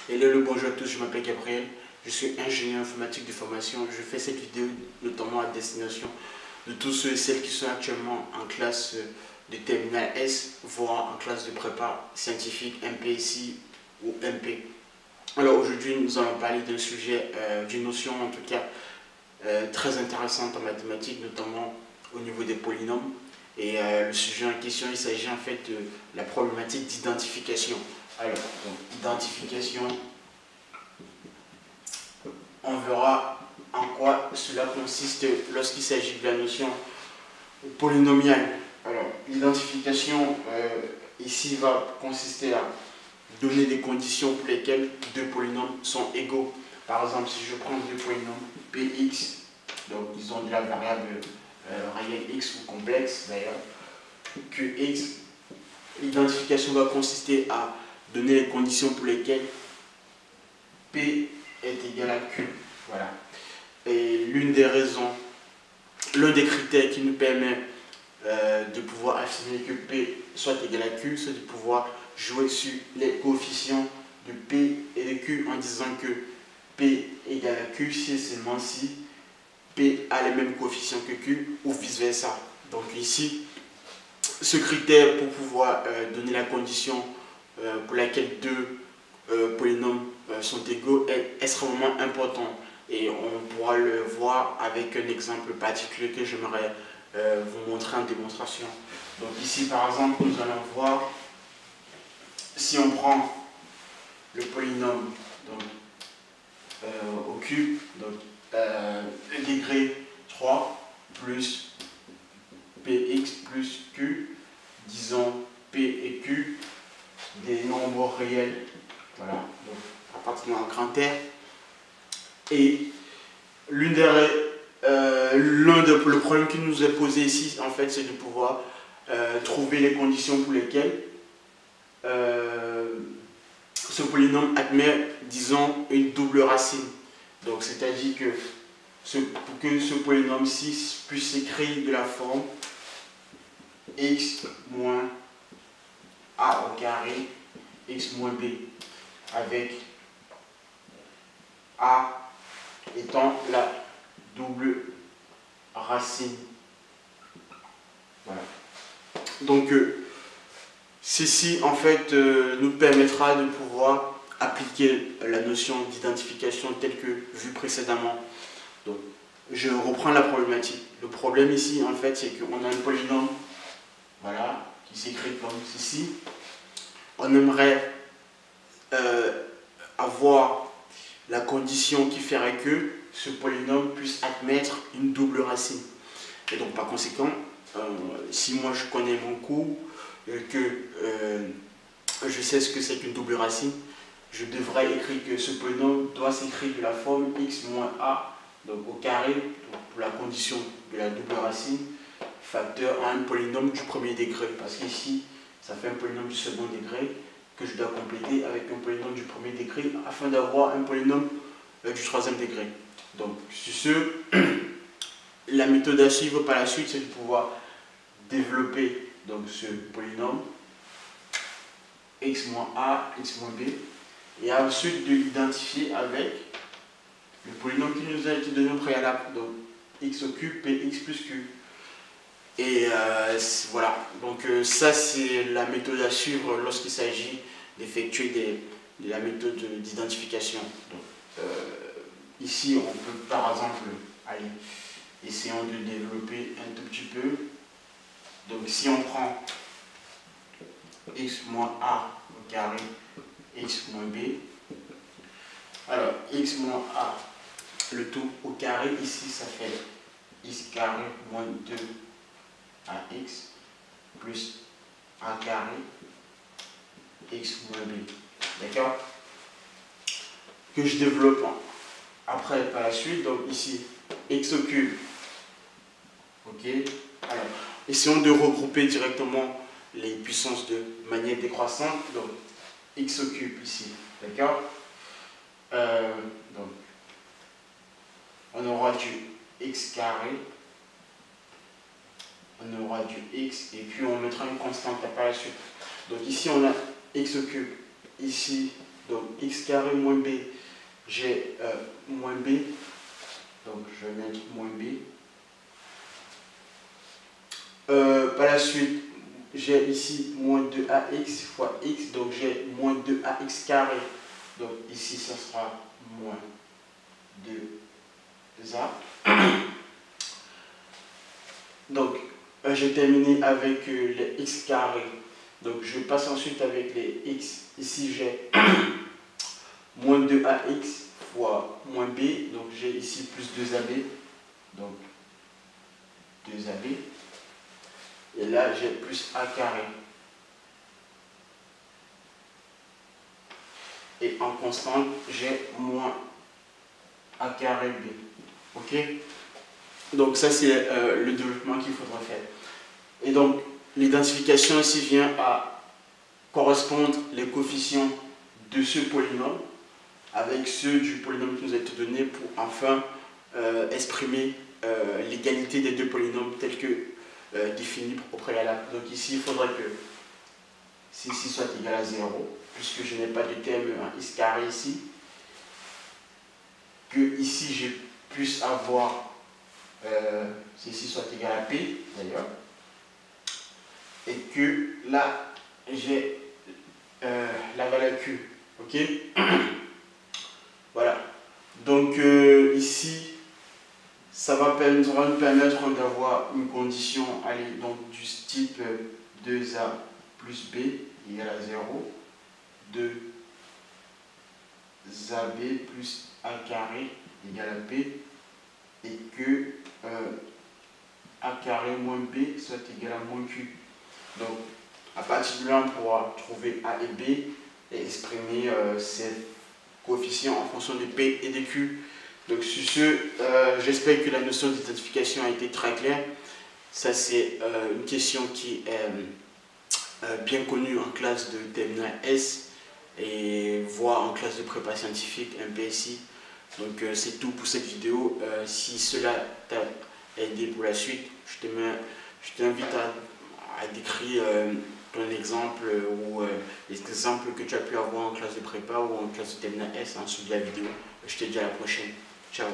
Hello, bonjour à tous, je m'appelle Gabriel, je suis ingénieur informatique de formation. Je fais cette vidéo notamment à destination de tous ceux et celles qui sont actuellement en classe de terminale S, voire en classe de prépa scientifique, MPSI ou MP. Alors aujourd'hui, nous allons parler d'un sujet, d'une notion en tout cas très intéressante en mathématiques, notamment au niveau des polynômes. Et le sujet en question, il s'agit en fait de la problématique d'identification. Alors, donc, identification, on verra en quoi cela consiste lorsqu'il s'agit de la notion polynomiale. Alors, l'identification ici va consister à donner des conditions pour lesquelles deux polynômes sont égaux. Par exemple, si je prends deux polynômes px, donc ils ont de la variable réelle x ou complexe d'ailleurs, qx, l'identification va consister à donner les conditions pour lesquelles P est égal à Q. Voilà. Et l'une des raisons, l'un des critères qui nous permet de pouvoir affirmer que P soit égal à Q, c'est de pouvoir jouer sur les coefficients de P et de Q en disant que P égale à Q si et seulement si P a les mêmes coefficients que Q ou vice versa. Donc ici, ce critère pour pouvoir donner la condition pour laquelle deux polynômes sont égaux est extrêmement important, et on pourra le voir avec un exemple particulier que j'aimerais vous montrer en démonstration. Donc ici par exemple nous allons voir, si on prend le polynôme donc, au cube, donc degré 3 plus px plus q, disons p et q des nombres réels, voilà, donc appartenant à grand R, et le problème qui nous est posé ici en fait, c'est de pouvoir trouver les conditions pour lesquelles ce polynôme admet, disons, une double racine. Donc c'est-à-dire que pour que ce polynôme-ci puisse s'écrire de la forme x moins a au carré x moins b, avec a étant la double racine. Voilà. Donc ceci en fait nous permettra de pouvoir appliquer la notion d'identification telle que vue précédemment. Donc je reprends la problématique. Le problème ici en fait, c'est qu'on a un polynôme, voilà, qui s'écrit comme ceci. On aimerait avoir la condition qui ferait que ce polynôme puisse admettre une double racine. Et donc par conséquent, si moi je connais mon cours, que je sais ce que c'est qu'une double racine, je devrais écrire que ce polynôme doit s'écrire de la forme x moins a, donc au carré, donc pour la condition de la double racine, facteur à un polynôme du premier degré, parce qu'ici ça fait un polynôme du second degré que je dois compléter avec un polynôme du premier degré afin d'avoir un polynôme du troisième degré. Donc sur ce, la méthode à suivre par la suite, c'est de pouvoir développer donc ce polynôme x moins a, x moins b, et ensuite de l'identifier avec le polynôme qui nous a été donné au préalable, donc x au cube px plus q. Et voilà, donc ça c'est la méthode à suivre lorsqu'il s'agit d'effectuer la méthode d'identification. Ici on peut par exemple, allez, essayons de développer un tout petit peu. Donc si on prend x moins a au carré x moins b, alors x moins a, le tout au carré, ici ça fait x carré moins 2 ax plus a carré x moins b, d'accord, que je développe après par la suite. Donc ici x au cube, ok. Alors essayons de regrouper directement les puissances de manière décroissante. Donc x au cube ici, d'accord, donc on aura du x carré, on aura du x, et puis on mettra une constante par la suite. Donc ici on a x au cube, ici Donc x carré moins b, j'ai moins b. Donc je vais mettre moins b. Par la suite, j'ai ici moins 2ax fois x, donc j'ai moins 2ax carré. Donc ici, ça sera moins 2a. Donc, j'ai terminé avec les x carrés. Donc, je passe ensuite avec les x. Ici, j'ai moins 2ax fois moins b. Donc, j'ai ici plus 2ab. Donc, 2ab. Et là, j'ai plus a carré. Et en constante, j'ai moins a carré b. Ok? Donc ça, c'est le développement qu'il faudra faire. Et donc, l'identification ici vient à correspondre les coefficients de ce polynôme avec ceux du polynôme qui nous a été donné pour enfin exprimer l'égalité des deux polynômes tels que définis au préalable. Donc ici, il faudrait que ceci soit égal à 0, puisque je n'ai pas de terme en x carré ici. Que ici, je puisse avoir ceci soit égal à P d'ailleurs, et que là j'ai la valeur Q. Ok. Voilà. Donc ici ça va nous permettre d'avoir une condition donc du type 2a plus b égale à 0, 2ab plus a carré égale à p, et que a carré moins b soit égal à moins q. Donc, à partir de là, on pourra trouver a et b et exprimer ces coefficients en fonction de p et de q. Donc, sur ce, j'espère que la notion d'identification a été très claire. Ça, c'est une question qui est bien connue en classe de terminale S et voire en classe de prépa scientifique, MPSI. Donc, c'est tout pour cette vidéo. Si cela t'a aidé pour la suite, je t'invite à décrire ton exemple ou les exemples que tu as pu avoir en classe de prépa ou en classe de terminale S en dessous de la vidéo. Je te dis à la prochaine. Ciao.